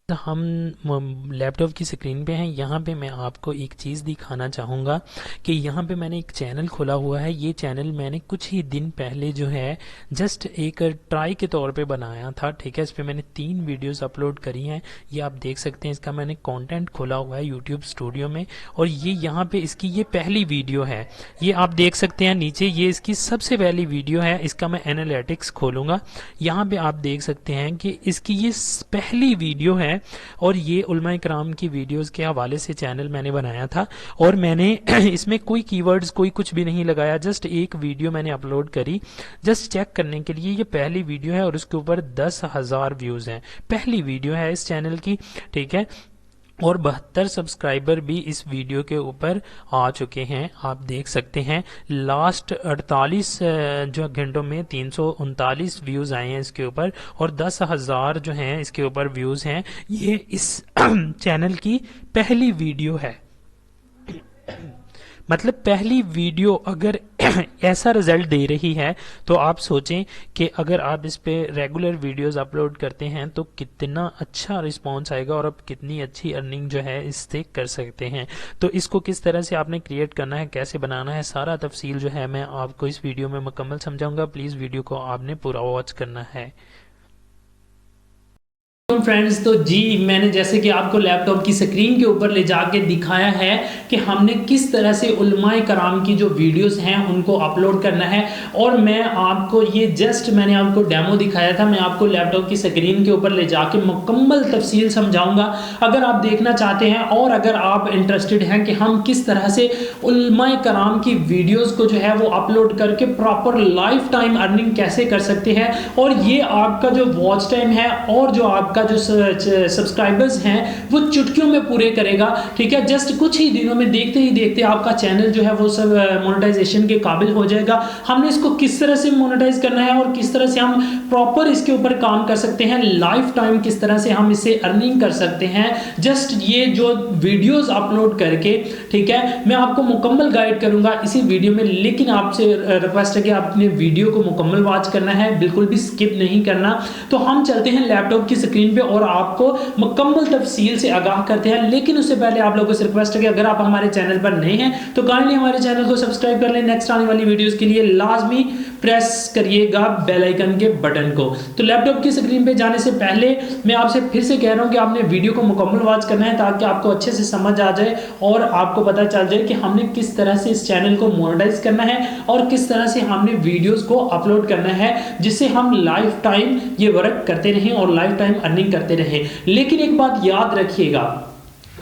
ہم لیپ ٹاپ کی سکرین پہ ہیں. یہاں پہ میں آپ کو ایک چیز دکھانا چاہوں گا کہ یہاں پہ میں نے ایک چینل کھولا ہوا ہے. یہ چینل میں نے کچھ ہی دن پہلے جو ہے جسٹ ایک ٹرائی کے طور پہ بنایا تھا, ٹھیک ہے. اس پہ میں نے 3 ویڈیوز اپلوڈ کری ہیں. یہ آپ دیکھ سکتے ہیں, اس کا میں نے کانٹینٹ کھولا ہوا ہے یوٹیوب اسٹوڈیو میں, اور یہ یہاں پہ اس کی یہ پہلی ویڈیو ہے. یہ آپ دیکھ سکتے ہیں نیچے, یہ اس کی سب سے پہلی ویڈیو ہے. اس کا میں انالیٹکس کھولوں گا. یہاں پہ آپ دیکھ سکتے ہیں کہ اس کی یہ پہلی ویڈیو ہے, اور یہ علماء کرام کی ویڈیوز کے حوالے سے چینل میں نے بنایا تھا, اور میں نے اس میں کوئی کی ورڈز کوئی کچھ بھی نہیں لگایا. جسٹ ایک ویڈیو میں نے اپلوڈ کری جسٹ چیک کرنے کے لیے. یہ پہلی ویڈیو ہے اور اس کے اوپر 10,000 ویوز ہیں. پہلی ویڈیو ہے اس چینل کی, ٹھیک ہے. اور 72 سبسکرائبر بھی اس ویڈیو کے اوپر آ چکے ہیں. آپ دیکھ سکتے ہیں لاسٹ 48 جو گھنٹوں میں 339 ویوز آئے ہیں اس کے اوپر, اور 10,000 جو ہیں اس کے اوپر ویوز ہیں. یہ اس چینل کی پہلی ویڈیو ہے. مطلب پہلی ویڈیو اگر ایسا رزلٹ دے رہی ہے تو آپ سوچیں کہ اگر آپ اس پہ ریگولر ویڈیوز اپلوڈ کرتے ہیں تو کتنا اچھا رسپانس آئے گا, اور آپ کتنی اچھی ارننگ جو ہے اس سے کر سکتے ہیں. تو اس کو کس طرح سے آپ نے کریٹ کرنا ہے, کیسے بنانا ہے, سارا تفصیل جو ہے میں آپ کو اس ویڈیو میں مکمل سمجھاؤں گا. پلیز ویڈیو کو آپ نے پورا واچ کرنا ہے. فرینڈز, تو جی میں نے جیسے کہ آپ کو لیپ ٹاپ کی سکرین کے اوپر لے جا کے دکھایا ہے کہ ہم نے کس طرح سے علماء کرام کی جو ویڈیوز ہیں ان کو اپلوڈ کرنا ہے. اور میں آپ کو یہ جسٹ میں نے آپ کو ڈیمو دکھایا تھا, میں آپ کو لیپ ٹاپ کی سکرین کے اوپر لے جا کے مکمل تفصیل سمجھاؤں گا. اگر آپ دیکھنا چاہتے ہیں اور اگر آپ انٹرسٹڈ ہیں کہ ہم کس طرح سے علماء کرام کی ویڈیوز کو جو ہے وہ اپلوڈ کر کے پراپر لائف ٹائم ارننگ کیسے کر سکتے ہیں, اور یہ آپ کا جو واچ ٹائم ہے اور جو آپ کا جو سبسکرائبرز ہیں وہ چٹکیوں میں پورے کرے گا, ٹھیک ہے. جسٹ کچھ ہی دنوں میں دیکھتے ہی دیکھتے آپ کا چینل جو ہے وہ سب مونیٹائزیشن کے قابل ہو جائے گا. ہم نے اس کو کس طرح سے مونیٹائز کرنا ہے اور کس طرح سے ہم پراپر اس کے اوپر کام کر سکتے ہیں, لائف ٹائم کس طرح سے ہم اس سے ارننگ کر سکتے ہیں, جسٹ یہ جو ویڈیوز اپلوڈ کر کے, ٹھیک ہے, میں آپ کو مکمل گائیڈ کروں گا اسی ویڈیو میں. لیکن آپ سے ریکویسٹ ہے کہ آپ نے ویڈیو کو مکمل واچ کرنا ہے, بالکل بھی سکپ نہیں کرنا. تو ہم چلتے ہیں لیپ ٹاپ کی سکرین پہ اور آپ کو مکمل تفصیل سے آگاہ کرتے ہیں. لیکن اس سے پہلے آپ لوگوں سے ریکویسٹ ہے کہ اگر آپ ہمارے چینل پر نئے ہیں تو کائنڈلی ہمارے چینل کو سبسکرائب کر لیں. نیکسٹ آنے والی ویڈیوز کے لیے لازمی پریس کریے گا بیل آئیکن کے بٹن کو. تو لیپ ٹاپ کی سکرین پہ جانے سے پہلے میں آپ سے پھر سے کہہ رہا ہوں کہ آپ نے ویڈیو کو مکمل واچ کرنا ہے تاکہ آپ کو اچھے سے سمجھ آ جائے اور آپ کو پتہ چل جائے کہ ہم نے کس طرح سے اس چینل کو مونیٹائز کرنا ہے اور کس طرح سے ہم نے ویڈیوز کو اپلوڈ کرنا ہے, جس سے ہم لائف ٹائم یہ ورک کرتے رہیں اور لائف ٹائم ارننگ کرتے رہیں. لیکن ایک بات یاد رکھیے گا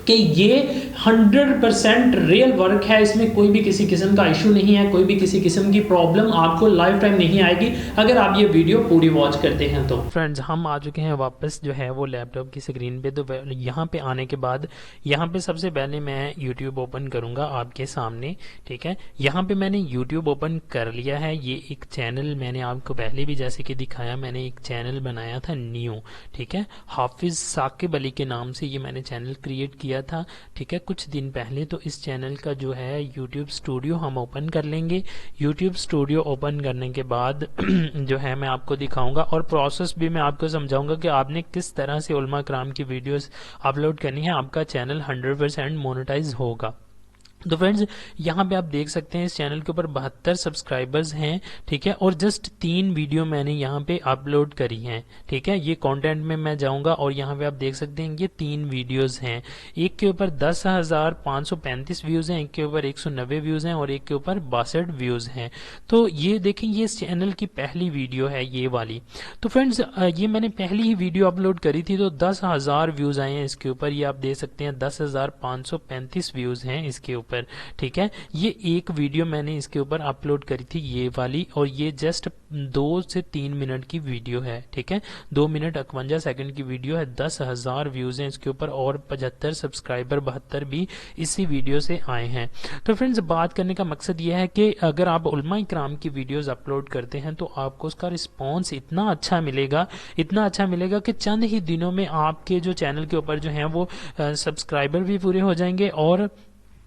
کہ یہ 100% ریل ورک ہے, اس میں کوئی بھی کسی قسم کا ایشو نہیں ہے, کوئی بھی کسی قسم کی پرابلم آپ کو لائف ٹائم نہیں آئے گی اگر آپ یہ ویڈیو پوری واچ کرتے ہیں. تو فرینڈز, ہم آ چکے ہیں واپس جو ہے وہ لیپ ٹاپ کی سکرین پہ. تو یہاں پہ آنے کے بعد یہاں پہ سب سے پہلے میں یوٹیوب اوپن کروں گا آپ کے سامنے, ٹھیک ہے. یہاں پہ میں نے یوٹیوب اوپن کر لیا ہے. یہ ایک چینل میں نے آپ کو پہلے بھی جیسے کہ دکھایا, میں نے ایک چینل بنایا تھا نیو, ٹھیک ہے, حافظ ثاقب علی کے نام سے یہ میں نے چینل کریٹ کیا تھا, ٹھیک ہے, کچھ دن پہلے. تو اس چینل کا جو ہے یوٹیوب اسٹوڈیو ہم اوپن کر لیں گے. یوٹیوب اسٹوڈیو اوپن کرنے کے بعد جو ہے میں آپ کو دکھاؤں گا اور پروسیس بھی میں آپ کو سمجھاؤں گا کہ آپ نے کس طرح سے علماء کرام کی ویڈیوز اپلوڈ کرنی ہے, آپ کا چینل 100% مونیٹائز ہوگا. تو فرینڈز, یہاں پہ آپ دیکھ سکتے ہیں اس چینل کے اوپر 72 سبسکرائبرز ہیں, ٹھیک ہے, اور جسٹ 3 ویڈیو میں نے یہاں پہ اپلوڈ کری ہیں, ٹھیک ہے. یہ کانٹینٹ میں جاؤں گا اور یہاں پہ آپ دیکھ سکتے ہیں یہ 3 ویڈیوز ہیں. ایک کے اوپر 10,535 ویوز ہیں, ایک کے اوپر 190 ویوز ہیں اور ایک کے اوپر 62 ویوز ہیں. تو یہ دیکھیں, یہ اس چینل کی پہلی ویڈیو ہے یہ والی. تو فرینڈز, یہ میں نے پہلی ہی ویڈیو اپلوڈ کری تھی تو 10,000 ویوز آئے ہیں اس کے اوپر. یہ آپ دیکھ سکتے ہیں 10,535 ویوز ہیں اس کے اوپر, ٹھیک ہے. یہ ایک ویڈیو میں نے اس کے اوپر اپلوڈ کری تھی یہ والی, اور یہ جسٹ 2 سے 3 منٹ کی ویڈیو ہے, ٹھیک ہے, 2 منٹ 51 سیکنڈ کی ویڈیو ہے. 10,000 ویوز ہیں اس کے اوپر اور 75 سبسکرائبر 72 بھی اسی ویڈیو سے آئے ہیں. تو فرینڈز, بات کرنے کا مقصد یہ ہے کہ اگر آپ علماء کرام کی ویڈیوز اپلوڈ کرتے ہیں تو آپ کو اس کا رسپانس اتنا اچھا ملے گا کہ چند ہی دنوں میں آپ کے جو چینل کے اوپر جو ہیں وہ سبسکرائبر بھی پورے ہو جائیں گے اور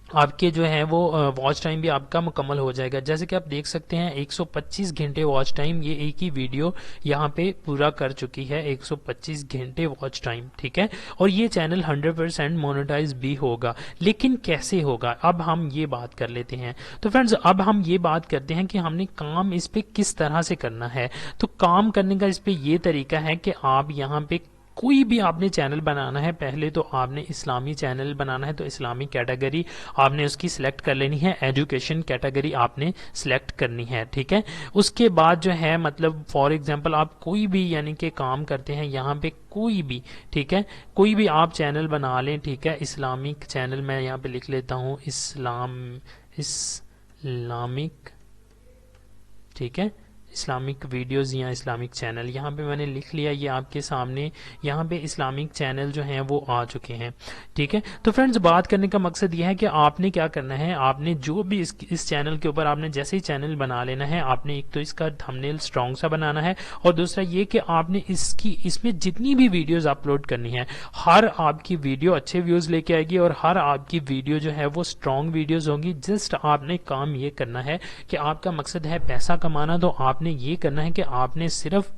آپ کے جو ہے وہ واچ ٹائم بھی آپ کا مکمل ہو جائے گا. جیسے کہ آپ دیکھ سکتے ہیں 125 گھنٹے واچ ٹائم یہ ایک ہی ویڈیو یہاں پہ پورا کر چکی ہے, 125 گھنٹے واچ ٹائم, ٹھیک ہے. اور یہ چینل 100% مونیٹائز بھی ہوگا. لیکن کیسے ہوگا, اب ہم یہ بات کر لیتے ہیں. تو فرینڈز اب ہم یہ بات کرتے ہیں کہ ہم نے کام اس پہ کس طرح سے کرنا ہے. تو کام کرنے کا اس پہ یہ طریقہ ہے کہ آپ یہاں پہ کوئی بھی آپ نے چینل بنانا ہے, پہلے تو آپ نے اسلامی چینل بنانا ہے, تو اسلامی کیٹیگری آپ نے اس کی سلیکٹ کر لینی ہے, ایجوکیشن کیٹیگری آپ نے سلیکٹ کرنی ہے, ٹھیک ہے. اس کے بعد جو ہے مطلب فار ایگزامپل آپ کوئی بھی یعنی کہ کام کرتے ہیں یہاں پہ کوئی بھی, ٹھیک ہے, کوئی بھی آپ چینل بنا لیں, ٹھیک ہے. اسلامک چینل میں یہاں پہ لکھ لیتا ہوں اسلامک, ٹھیک ہے, اسلامک ویڈیوز یا اسلامک چینل یہاں پہ میں نے لکھ لیا. یہ آپ کے سامنے یہاں پہ اسلامک چینل جو ہیں وہ آ چکے ہیں, ٹھیک ہے. تو فرینڈز بات کرنے کا مقصد یہ ہے کہ آپ نے کیا کرنا ہے, آپ نے جو بھی اس چینل کے اوپر آپ نے جیسے ہی چینل بنا لینا ہے, آپ نے ایک تو اس کا تھمبنیل اسٹرانگ سا بنانا ہے, اور دوسرا یہ کہ آپ نے اس میں جتنی بھی ویڈیوز اپلوڈ کرنی ہے, ہر آپ کی ویڈیو اچھے ویوز لے کے آئے گی اور ہر آپ کی ویڈیو جو ہے وہ اسٹرانگ ویڈیوز ہوگی. جسٹ آپ نے کام یہ کرنا ہے کہ آپ کا مقصد ہے پیسہ کمانا, تو آپ نے یہ کرنا ہے کہ آپ نے صرف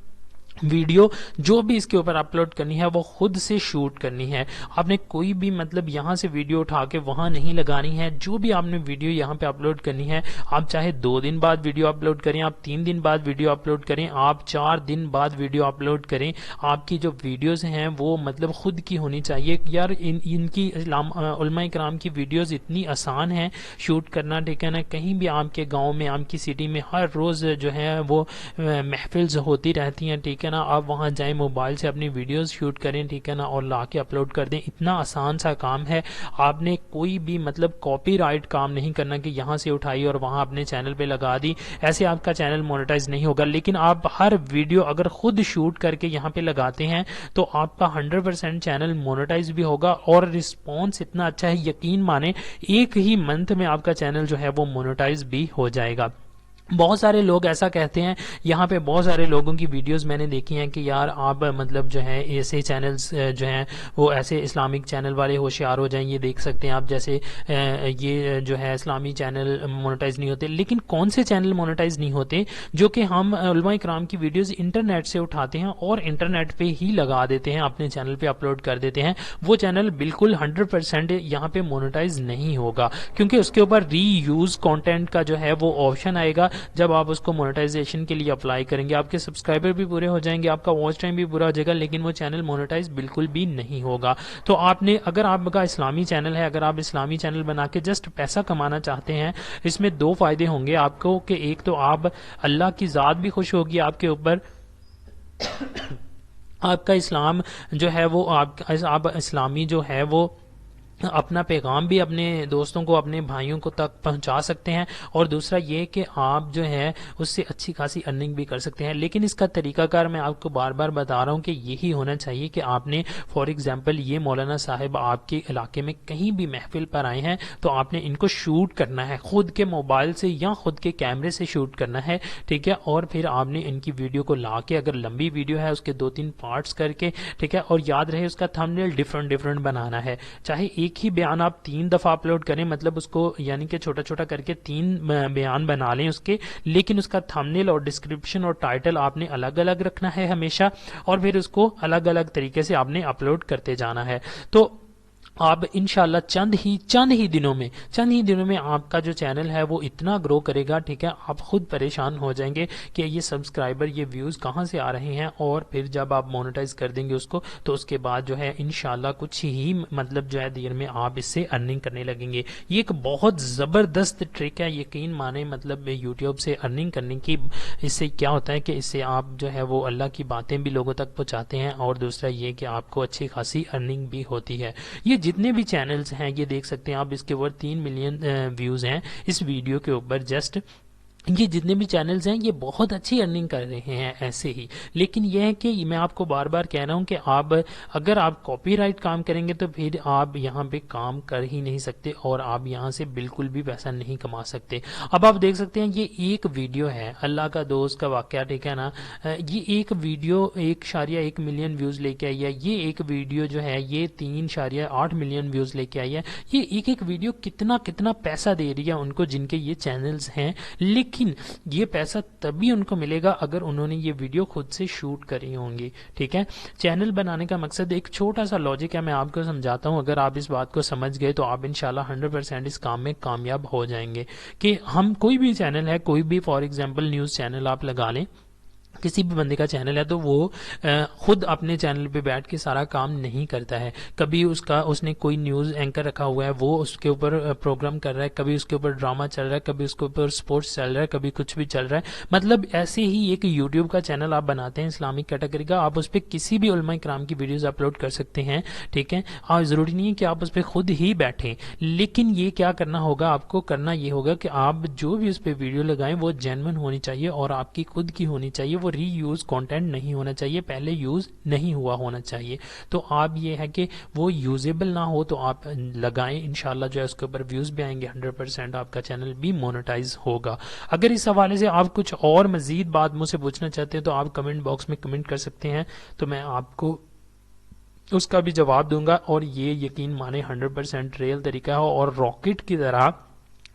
ویڈیو جو بھی اس کے اوپر اپلوڈ کرنی ہے وہ خود سے شوٹ کرنی ہے. آپ نے کوئی بھی مطلب یہاں سے ویڈیو اٹھا کے وہاں نہیں لگانی ہے. جو بھی آپ نے ویڈیو یہاں پہ اپلوڈ کرنی ہے, آپ چاہے 2 دن بعد ویڈیو اپلوڈ کریں, آپ 3 دن بعد ویڈیو اپلوڈ کریں, آپ 4 دن بعد ویڈیو اپلوڈ کریں, آپ کی جو ویڈیوز ہیں وہ مطلب خود کی ہونی چاہیے. یار ان کی علماء کرام کی ویڈیوز اتنی آسان ہیں شوٹ کرنا, ٹھیک ہے نا. کہیں بھی آپ کے گاؤں میں, آپ کی سٹی میں ہر روز جو ہے وہ محفلز ہوتی رہتی ہیں, ٹھیک ہے نا. آپ وہاں جائیں, موبائل سے اپنی ویڈیوز شوٹ کریں, ٹھیک ہے نا, اور لا کے اپلوڈ کر دیں. اتنا آسان سا کام ہے. آپ نے کوئی بھی مطلب کاپی رائٹ کام نہیں کرنا کہ یہاں سے اٹھائی اور وہاں اپنے چینل پہ لگا دی, ایسے آپ کا چینل مونیٹائز نہیں ہوگا. لیکن آپ ہر ویڈیو اگر خود شوٹ کر کے یہاں پہ لگاتے ہیں تو آپ کا 100% چینل مونیٹائز بھی ہوگا, اور رسپانس اتنا اچھا ہے, یقین مانیں ایک ہی منتھ میں آپ کا چینل جو ہے وہ مونیٹائز بھی ہو جائے گا. بہت سارے لوگ ایسا کہتے ہیں, یہاں پہ بہت سارے لوگوں کی ویڈیوز میں نے دیکھی ہیں کہ یار آپ مطلب جو ہے ایسے چینلز جو ہیں وہ ایسے اسلامک چینل والے ہوشیار ہو جائیں. یہ دیکھ سکتے ہیں آپ, جیسے یہ جو ہے اسلامی چینل مونیٹائز نہیں ہوتے. لیکن کون سے چینل مونیٹائز نہیں ہوتے؟ جو کہ ہم علماء کرام کی ویڈیوز انٹرنیٹ سے اٹھاتے ہیں اور انٹرنیٹ پہ ہی لگا دیتے ہیں, اپنے چینل پہ اپلوڈ کر دیتے ہیں. وہ چینل بالکل 100% یہاں پہ مونیٹائز نہیں ہوگا, کیونکہ اس کے اوپر ری یوز کانٹینٹ کا جو ہے وہ آپشن آئے گا. جب آپ اس کو مونیٹائزیشن کے لیے اپلائی کریں گے, آپ کے سبسکرائبر بھی پورے ہو جائیں گے, آپ کا واچ ٹائم بھی پورا ہو جائے گا, لیکن وہ چینل مونیٹائز بالکل بھی نہیں ہوگا. تو آپ نے, اگر آپ کا اسلامی چینل ہے, اگر آپ اسلامی چینل بنا کے جسٹ پیسہ کمانا چاہتے ہیں, اس میں 2 فائدے ہوں گے آپ کو, کہ ایک تو آپ اللہ کی ذات بھی خوش ہوگی آپ کے اوپر, آپ کا اسلام جو ہے وہ آپ اسلامی جو ہے وہ اپنا پیغام بھی اپنے دوستوں کو, اپنے بھائیوں کو تک پہنچا سکتے ہیں, اور دوسرا یہ کہ آپ جو ہے اس سے اچھی خاصی ارننگ بھی کر سکتے ہیں. لیکن اس کا طریقہ کار میں آپ کو بار بار بتا رہا ہوں کہ یہی ہونا چاہیے کہ آپ نے فار ایگزامپل یہ مولانا صاحب آپ کے علاقے میں کہیں بھی محفل پر آئے ہیں تو آپ نے ان کو شوٹ کرنا ہے, خود کے موبائل سے یا خود کے کیمرے سے شوٹ کرنا ہے, ٹھیک ہے. اور پھر آپ نے ان کی ویڈیو کو لا کے, اگر لمبی ویڈیو ہے اس کے 2-3 پارٹس کر کے, ٹھیک ہے, اور یاد رہے اس کا تھمبنیل ڈفرنٹ بنانا ہے. چاہے ایک ہی بیان آپ 3 دفعہ اپلوڈ کریں, مطلب اس کو یعنی کہ چھوٹا چھوٹا کر کے 3 بیان بنا لیں اس کے, لیکن اس کا تھمبنیل اور ڈسکرپشن اور ٹائٹل آپ نے الگ الگ رکھنا ہے ہمیشہ, اور پھر اس کو الگ الگ طریقے سے آپ نے اپلوڈ کرتے جانا ہے. تو آپ انشاءاللہ چند ہی دنوں میں آپ کا جو چینل ہے وہ اتنا گرو کرے گا, ٹھیک ہے. آپ خود پریشان ہو جائیں گے کہ یہ سبسکرائبر, یہ ویوز کہاں سے آ رہے ہیں, اور پھر جب آپ مونیٹائز کر دیں گے اس کو تو اس کے بعد جو ہے انشاءاللہ کچھ ہی مطلب جو ہے دیر میں آپ اس سے ارننگ کرنے لگیں گے. یہ ایک بہت زبردست ٹرک ہے, یقین مانیں. مطلب یوٹیوب سے ارننگ کرنے کی, اس سے کیا ہوتا ہے کہ اس سے آپ جو ہے وہ اللہ کی باتیں بھی لوگوں تک پہنچاتے ہیں, اور دوسرا یہ کہ آپ کو اچھی خاصی ارننگ بھی ہوتی ہے. یہ جتنے بھی چینلز ہیں یہ دیکھ سکتے ہیں آپ, اس کے اوپر 3 ملین ویوز ہیں اس ویڈیو کے اوپر, جسٹ یہ جتنے بھی چینلز ہیں یہ بہت اچھی ارننگ کر رہے ہیں ایسے ہی، لیکن یہ ہے کہ میں آپ کو بار بار کہہ رہا ہوں کہ آپ اگر آپ کاپی رائٹ کام کریں گے تو پھر آپ یہاں پہ کام کر ہی نہیں سکتے اور آپ یہاں سے بالکل بھی پیسہ نہیں کما سکتے۔ اب آپ دیکھ سکتے ہیں یہ ایک ویڈیو ہے اللہ کا دوست کا واقعہ، ٹھیک ہے نا، یہ ایک ویڈیو 1.1 ملین ویوز لے کے آئی ہے، یہ ایک ویڈیو جو ہے یہ 3.8 ملین ویوز لے کے آئی ہے۔ یہ ایک ویڈیو کتنا پیسہ دے رہی ہے ان کو جن کے یہ چینلز ہیں، لیکن یہ پیسہ تبھی ان کو ملے گا اگر انہوں نے یہ ویڈیو خود سے شوٹ کری ہوں گی، ٹھیک ہے۔ چینل بنانے کا مقصد ایک چھوٹا سا لاجک ہے، میں آپ کو سمجھاتا ہوں، اگر آپ اس بات کو سمجھ گئے تو آپ انشاءاللہ 100% اس کام میں کامیاب ہو جائیں گے۔ کہ ہم کوئی بھی چینل ہے، کوئی بھی فار ایگزامپل نیوز چینل آپ لگا لیں، کسی بھی بندے کا چینل ہے تو وہ خود اپنے چینل پہ بیٹھ کے سارا کام نہیں کرتا ہے، کبھی اس نے کوئی نیوز اینکر رکھا ہوا ہے وہ اس کے اوپر پروگرام کر رہا ہے، کبھی اس کے اوپر ڈرامہ چل رہا ہے، کبھی اس کے اوپر سپورٹس چل رہا ہے، کبھی کچھ بھی چل رہا ہے۔ مطلب ایسے ہی ایک یوٹیوب کا چینل آپ بناتے ہیں اسلامک کیٹیگری کا، آپ اس پہ کسی بھی علماء کرام کی ویڈیوز اپلوڈ کر سکتے ہیں، ٹھیک ہے، اور ضروری نہیں ہے کہ آپ اس پہ خود ہی بیٹھیں، لیکن یہ کیا کرنا ہوگا، آپ کو کرنا یہ ہوگا کہ آپ جو بھی اس پہ ویڈیو لگائیں وہ جینوئن ہونی چاہیے اور آپ کی خود کی ہونی چاہیے، وہ ری یوز کانٹینٹ نہیں ہونا چاہیے، پہلے یوز نہیں ہوا ہونا چاہیے۔ تو آپ یہ ہے کہ وہ یوزیبل نہ ہو تو آپ لگائیں، انشاءاللہ جو ہے اس کے اوپر ویوز بھی آئیں گے، 100% آپ کا چینل بھی مونیٹائز ہوگا۔ اگر اس حوالے سے آپ کچھ اور مزید بات مجھ سے پوچھنا چاہتے ہیں تو آپ کمنٹ باکس میں کمنٹ کر سکتے ہیں، تو میں آپ کو اس کا بھی جواب دوں گا، اور یہ یقین مانے 100% ریئل طریقہ ہے اور راکٹ کی طرح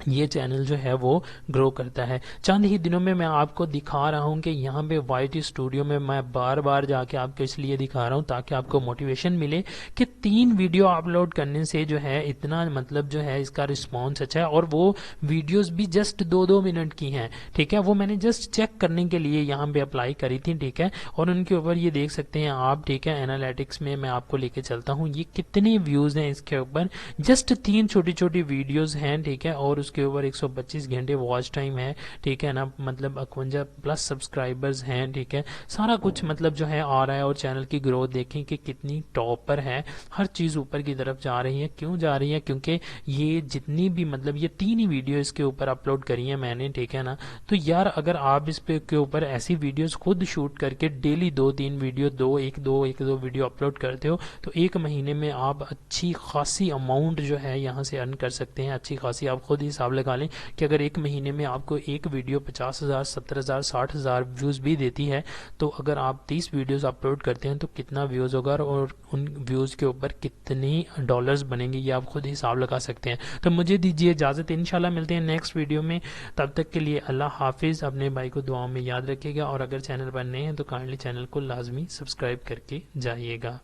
یہ چینل جو ہے وہ گرو کرتا ہے۔ چند ہی دنوں میں میں آپ کو دکھا رہا ہوں کہ یہاں پہ وائی ٹی اسٹوڈیو میں میں بار بار جا کے آپ کو اس لیے دکھا رہا ہوں تاکہ آپ کو موٹیویشن ملے کہ 3 ویڈیو اپلوڈ کرنے سے جو ہے اتنا مطلب جو ہے اس کا رسپانس اچھا ہے، اور وہ ویڈیوز بھی جسٹ 2 منٹ کی ہیں، ٹھیک ہے، وہ میں نے جسٹ چیک کرنے کے لیے یہاں پہ اپلائی کری تھی، ٹھیک ہے، اور ان کے اوپر یہ دیکھ سکتے ہیں آپ، ٹھیک ہے، انالیٹکس میں میں آپ کو لے کے چلتا ہوں یہ کتنے ویوز ہیں اس کے اوپر، جسٹ 3 چھوٹی ویڈیوز ہیں، ٹھیک ہے، اور اس کے اوپر 125 گھنٹے واچ ٹائم ہے، ٹھیک ہے نا، مطلب 51+ سبسکرائبرز ہیں، ٹھیک ہے، سارا کچھ مطلب جو ہے آ رہا ہے، اور چینل کی گروتھ دیکھیں کہ کتنی ٹاپ پر ہے، ہر چیز اوپر کی طرف جا رہی ہے۔ کیوں جا رہی ہے؟ کیونکہ یہ جتنی بھی مطلب یہ 3 ہی ویڈیو اس کے اوپر اپلوڈ کری ہیں میں نے، ٹھیک ہے نا، تو یار اگر آپ اس پہ کے اوپر ایسی ویڈیوز خود شوٹ کر کے ڈیلی 2-3 ویڈیو ایک دو ویڈیو اپلوڈ کرتے ہو تو ایک مہینے میں آپ اچھی خاصی اماؤنٹ جو ہے یہاں سے ارن کر سکتے ہیں، اچھی خاصی، آپ خود ہی حساب لگا لیں کہ اگر ایک مہینے میں آپ کو ایک ویڈیو 50,000 70,000 60,000 ویوز بھی دیتی ہے تو اگر آپ 30 ویڈیوز اپلوڈ کرتے ہیں تو کتنا ویوز ہوگا اور ان ویوز کے اوپر کتنے ڈالرز بنیں گے یہ آپ خود حساب لگا سکتے ہیں۔ تو مجھے دیجیے اجازت، انشاءاللہ ملتے ہیں نیکسٹ ویڈیو میں، تب تک کے لیے اللہ حافظ، اپنے بھائی کو دعاؤں میں یاد رکھیے گا، اور اگر چینل پر نئے ہیں تو کائنڈلی چینل کو لازمی سبسکرائب کر کے جائیے گا۔